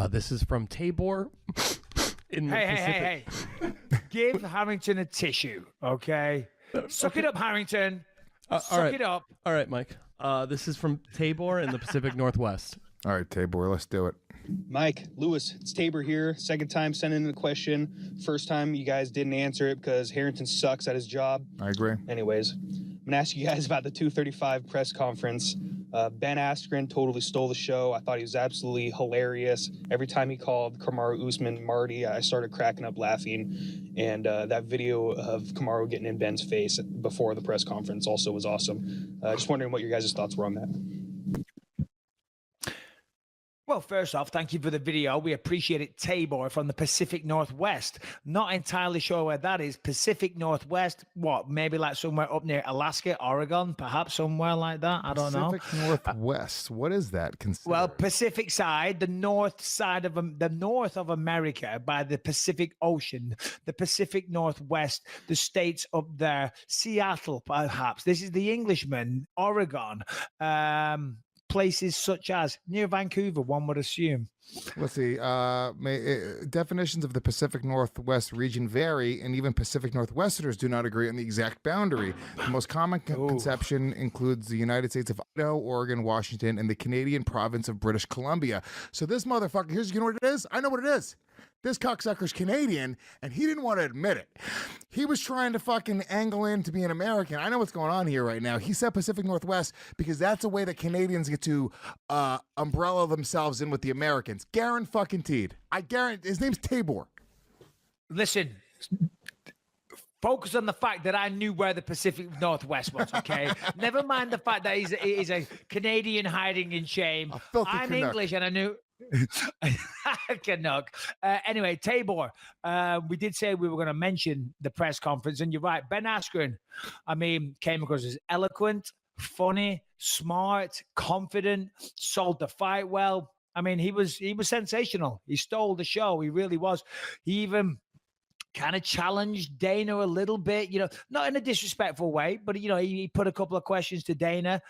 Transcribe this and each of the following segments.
This is from Tabor. Hey. Give Harrington a tissue, okay? Suck it up, Harrington. Suck it up. All right, Mike. This is from Tabor in the Pacific Northwest. All right, Tabor, let's do it. Mike, Lewis, it's Tabor here. Second time sending in a question. First time you guys didn't answer it because Harrington sucks at his job. I agree. Anyways, I'm going to ask you guys about the 235 press conference. Ben Askren totally stole the show. I thought he was absolutely hilarious. Every time he called Kamaru Usman Marty, I started cracking up laughing. And that video of Kamaru getting in Ben's face before the press conference also was awesome. Just wondering what your guys' thoughts were on that. Well, first off, thank you for the video. We appreciate it. Tabor from the Pacific Northwest. Not entirely sure where that is. Pacific Northwest, what? Maybe like somewhere up near Alaska, Oregon, perhaps somewhere like that. I don't know. Pacific Northwest. What is that considered? Well, Pacific side, the north side of the north of America by the Pacific Ocean, the Pacific Northwest, the states up there, Seattle, perhaps. This is the Englishman, Oregon. Places such as near Vancouver, one would assume. Let's see. Definitions of the Pacific Northwest region vary, and even Pacific Northwesterners do not agree on the exact boundary. The most common conception includes the United States of Idaho, Oregon, Washington, and the Canadian province of British Columbia. So this motherfucker, you know what it is? I know what it is. This cocksucker's Canadian, and he didn't want to admit it. He was trying to fucking angle in to be an American. I know what's going on here right now. He said Pacific Northwest because that's a way that Canadians get to umbrella themselves in with the Americans. Guaranteed. I guarantee. His name's Tabor. Listen, focus on the fact that I knew where the Pacific Northwest was, okay? Never mind the fact that he's a Canadian hiding in shame. I'm Canuck. English, and I knew... Canuck. Anyway, Tabor, we did say we were going to mention the press conference, and you're right. Ben Askren, I mean, came across as eloquent, funny, smart, confident, sold the fight well. I mean, he was sensational. He stole the show. He really was. He even kind of challenged Dana a little bit, not in a disrespectful way, but he put a couple of questions to Dana.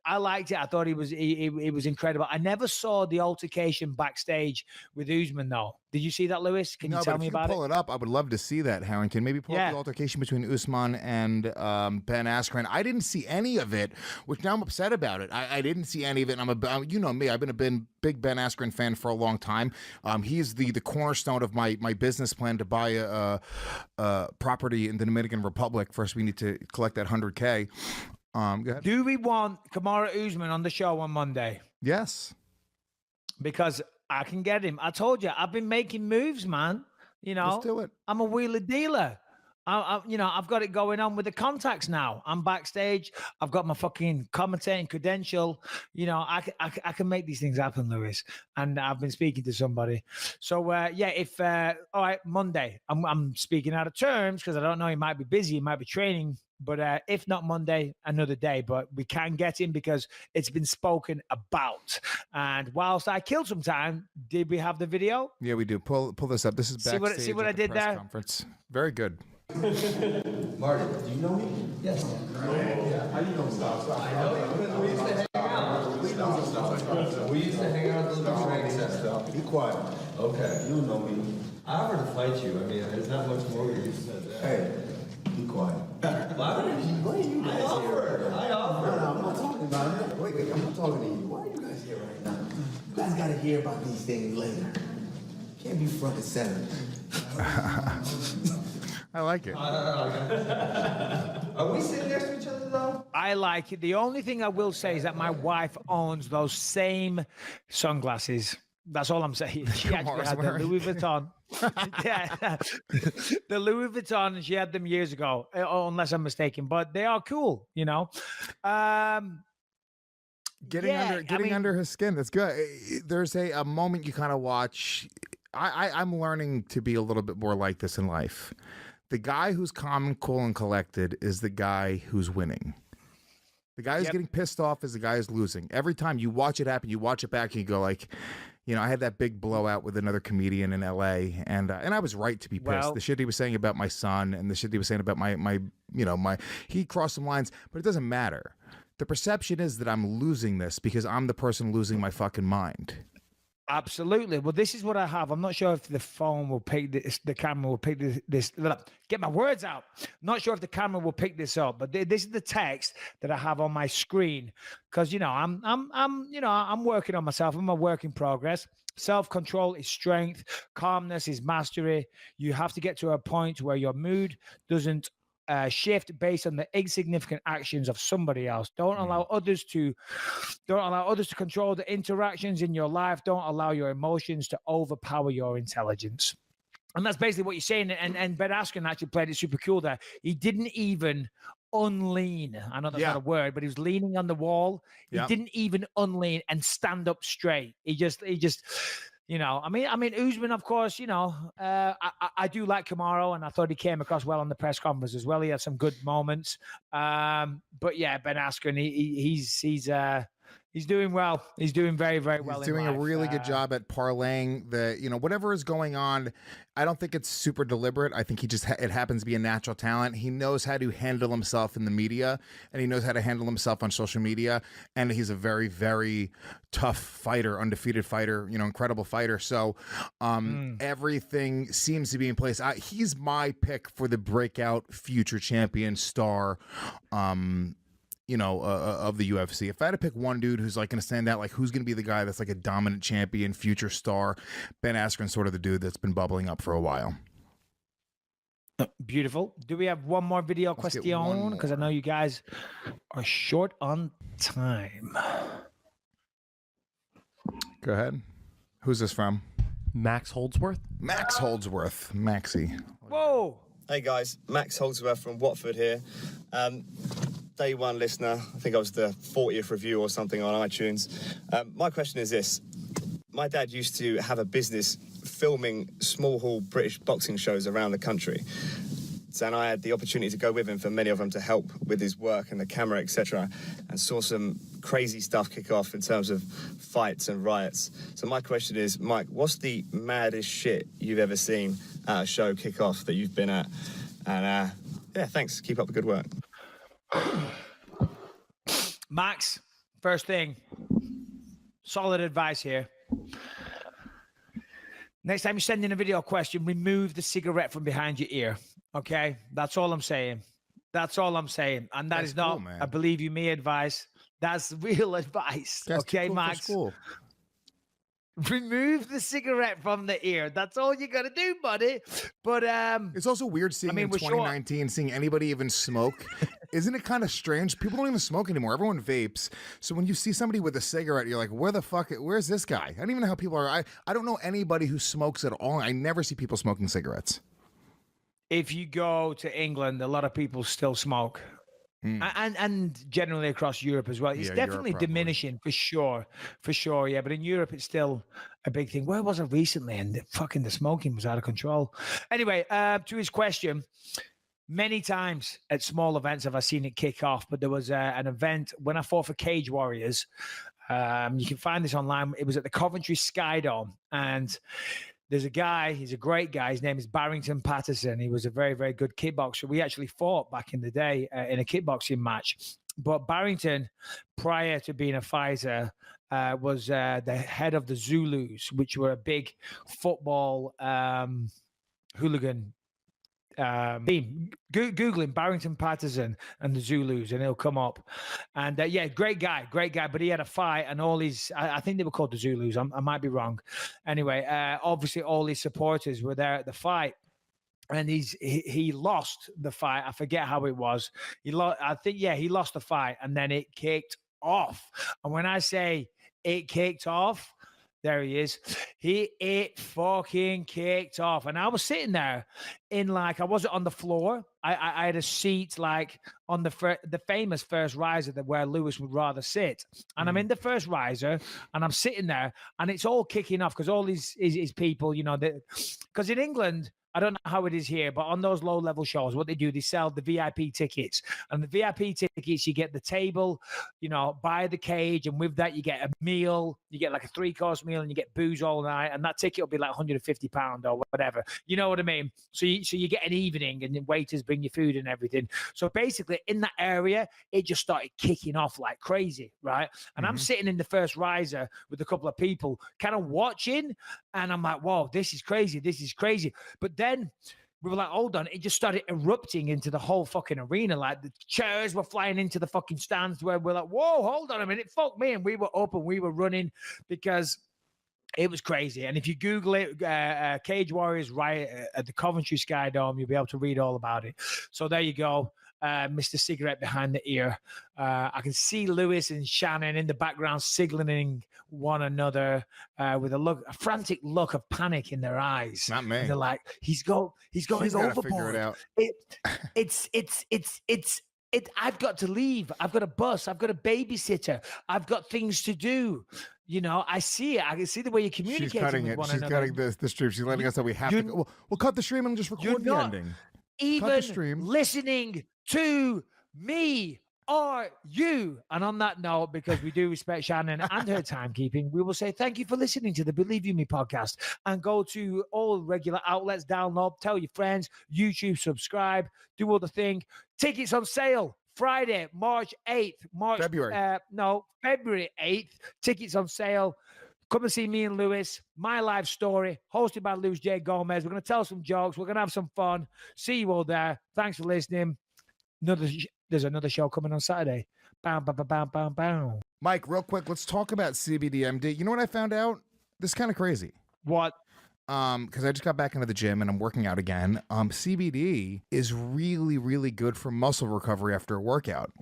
I liked it. I thought it was incredible. I never saw the altercation backstage with Usman, though. Did you see that, Lewis? Can you tell me about it? Pull it up. I would love to see that, Harrington. Maybe pull up the altercation between Usman and Ben Askren. I didn't see any of it, which now I'm upset about it. I didn't see any of it. And you know me. I've been a big Ben Askren fan for a long time. He's the cornerstone of my business plan to buy a property in the Dominican Republic. First, we need to collect that $100K. Go ahead. Do we want Kamaru Usman on the show on Monday? Yes. Because I can get him. I told you, I've been making moves, man. Let's do it. I'm a wheeler dealer. I've got it going on with the contacts now. I'm backstage. I've got my fucking commentating credential. I can make these things happen, Lewis. And I've been speaking to somebody. So all right, Monday. I'm speaking out of terms because I don't know. He might be busy. He might be training. But if not Monday, another day. But we can get him because it's been spoken about. And whilst I killed some time, did we have the video? Yeah, we do. Pull this up. This is backstage. See what I did there? Conference. Very good. Marty, do you know me? Yes. Yeah. How you know? Stop. I know you. We used to hang out. We used to hang out at the training center. Be quiet. Okay. You know me. I offered to fight you. I mean, there's not much more you said there. Hey. Be quiet. Why are you guys here? I offered. No, I'm not talking about it. Wait, I'm not talking to you. Why are you guys here right now? You guys got to hear about these things later. Can't be front and center. I like it. Are we sitting next to each other, though? I like it. The only thing I will say is that my wife owns those same sunglasses. That's all I'm saying. She actually had the Louis Vuitton. Yeah, the Louis Vuitton. She had them years ago, unless I'm mistaken. But they are cool, Getting under his skin. That's good. There's a moment you kind of watch. I'm learning to be a little bit more like this in life. The guy who's calm and cool and collected is the guy who's winning. The guy who's getting pissed off is the guy who's losing. Every time you watch it happen, you watch it back and you go like, I had that big blowout with another comedian in LA and I was right to be pissed. Well, the shit he was saying about my son and the shit he was saying about he crossed some lines, but it doesn't matter. The perception is that I'm losing this because I'm the person losing my fucking mind. Absolutely. Well, this is what I have. I'm not sure if the phone will pick this, the camera will pick this. Get my words out. Not sure if the camera will pick this up, but this is the text that I have on my screen because I'm working on myself. I'm a work in progress. Self-control is strength. Calmness is mastery. You have to get to a point where your mood doesn't shift based on the insignificant actions of somebody else. Don't allow others to control the interactions in your life. Don't allow your emotions to overpower your intelligence. And that's basically what you're saying. And Ben Askren actually played it super cool there. He didn't even unlean. I know that's not a word, but he was leaning on the wall. He didn't even unlean and stand up straight. He just I mean, Usman, of course, I do like Kamaru, and I thought he came across well on the press conference as well. He had some good moments. But yeah, Ben Askren, he's doing well. He's doing very, very well. He's doing a really good job at parlaying whatever is going on. I don't think it's super deliberate. I think it happens to be a natural talent. He knows how to handle himself in the media, and he knows how to handle himself on social media. And he's a very, very tough fighter, undefeated fighter, incredible fighter. So everything seems to be in place. He's my pick for the breakout future champion star. Of the UFC. If I had to pick one dude who's like going to stand out, like who's going to be the guy that's like a dominant champion, future star, Ben Askren's sort of the dude that's been bubbling up for a while. Beautiful. Do we have one more video question? Because I know you guys are short on time. Go ahead. Who's this from? Max Holdsworth. Max Holdsworth. Maxie. Whoa. Hey guys, Max Holdsworth from Watford here. Day one listener. I think I was the 40th review or something on iTunes. My question is this. My dad used to have a business filming small hall British boxing shows around the country. And I had the opportunity to go with him for many of them to help with his work and the camera, etc. And saw some crazy stuff kick off in terms of fights and riots. So my question is, Mike, what's the maddest shit you've ever seen at a show kick off that you've been at? And thanks. Keep up the good work. Max, first thing, solid advice here. Next time you send in a video question, remove the cigarette from behind your ear. Okay? That's all I'm saying. That's all I'm saying. And that's is not, cool, I believe you, me advice. That's real advice. That's okay, cool, Max? Cool. Remove the cigarette from the ear. That's all you got to do, buddy. But it's also weird seeing in 2019, seeing anybody even smoke. Isn't it kind of strange? People don't even smoke anymore. Everyone vapes. So when you see somebody with a cigarette, you're like, where's this guy? I don't even know how people are. I don't know anybody who smokes at all. I never see people smoking cigarettes. If you go to England, a lot of people still smoke. And generally across Europe as well. It's definitely diminishing for sure. Yeah, but in Europe, it's still a big thing. Where was I recently? And the smoking was out of control. Anyway, to his question, many times at small events have I seen it kick off, but there was an event when I fought for Cage Warriors. You can find this online. It was at the Coventry Skydome, and there's a guy, he's a great guy. His name is Barrington Patterson. He was a very, very good kickboxer. We actually fought back in the day in a kickboxing match. But Barrington, prior to being a fighter, was the head of the Zulus, which were a big football hooligan team. Googling Barrington Patterson and the Zulus, and it'll come up. And great guy. But he had a fight, and all his, I think they were called the Zulus. I might be wrong. Anyway, obviously all his supporters were there at the fight, and he lost the fight. I forget how it was. He lost the fight, and then it kicked off. And when I say it kicked off, there he is. It fucking kicked off. And I was sitting there I wasn't on the floor. I had a seat on the famous first riser where Lewis would rather sit. And I'm in the first riser, and I'm sitting there, and it's all kicking off because all his people, because in England, I don't know how it is here, but on those low-level shows, what they do, they sell the VIP tickets. And the VIP tickets, you get the table, by the cage, and with that, you get a meal. You get like a 3-course meal, and you get booze all night. And that ticket will be like £150 or whatever. You know what I mean? So you get an evening, and the waiters bring you food and everything. So basically, in that area, it just started kicking off like crazy, right? And I'm sitting in the first riser with a couple of people, kind of watching, and I'm like, whoa, this is crazy. This is crazy. But then we were like, hold on, it just started erupting into the whole fucking arena. Like the chairs were flying into the fucking stands where we're like, whoa, hold on a minute, fuck me. And we were up and we were running because it was crazy. And if you Google it, Cage Warriors riot at the Coventry Sky Dome, you'll be able to read all about it. So there you go. Mr. Cigarette behind the ear. I can see Lewis and Shannon in the background signaling one another with a frantic look of panic in their eyes. Not me. And they're like, he's going overboard. Figure it out. I've got to leave. I've got a bus. I've got a babysitter. I've got things to do. I see it. I can see the way you're communicating with one another. She's cutting the stream. She's letting us know we have to go. We'll cut the stream and just record the ending. Even listening to me or you. And on that note, because we do respect Shannon and her timekeeping, we will say thank you for listening to the Believe You Me podcast, and go to all regular outlets, download, tell your friends, YouTube, subscribe, do all the thing. Tickets on sale Friday, March 8th. February 8th. Tickets on sale. Come and see me and Lewis, my life story, hosted by Lewis J. Gomez. We're going to tell some jokes. We're going to have some fun. See you all there. Thanks for listening. There's another show coming on Saturday. Bam, bam, bam, bam, bam. Mike, real quick, let's talk about CBDMD. You know what I found out? This is kind of crazy. What? Because I just got back into the gym and I'm working out again. CBD is really, really good for muscle recovery after a workout.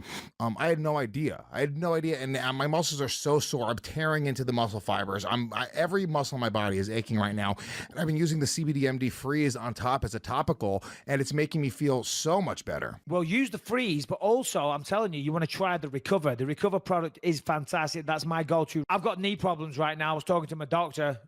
I had no idea. And my muscles are so sore. I'm tearing into the muscle fibers. Every muscle in my body is aching right now. And I've been using the CBDMD Freeze on top as a topical, and it's making me feel so much better. Well, use the Freeze, but also, I'm telling you, you want to try the Recover. The Recover product is fantastic. That's my go-to. I've got knee problems right now. I was talking to my doctor,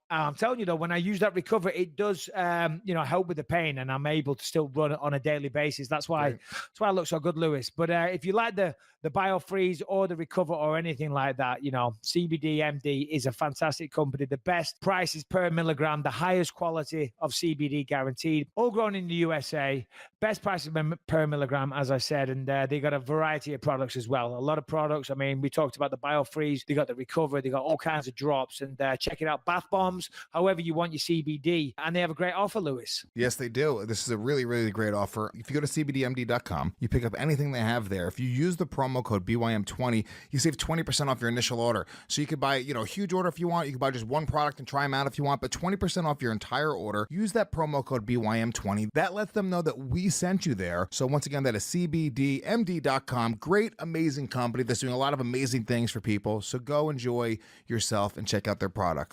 I'm telling you though, when I use that Recover, it does help with the pain, and I'm able to still run it on a daily basis. That's why I look so good, Lewis. But if you like the BioFreeze or the Recover or anything like that, CBDMD is a fantastic company. The best prices per milligram, the highest quality of CBD guaranteed, all grown in the USA. Best prices per milligram, as I said, and they got a variety of products as well. A lot of products. I mean, we talked about the BioFreeze. They got the Recover. They got all kinds of drops, and check it out. Bath bombs, however you want your CBD, and they have a great offer, Lewis. Yes, they do. This is a really, really great offer. If you go to cbdmd.com, you pick up anything they have there. If you use the promo code BYM20, you save 20% off your initial order. So you could buy, a huge order if you want. You could buy just one product and try them out if you want, but 20% off your entire order. Use that promo code BYM20. That lets them know that we sent you there. So once again, that is cbdmd.com. Great, amazing company that's doing a lot of amazing things for people. So go enjoy yourself and check out their products.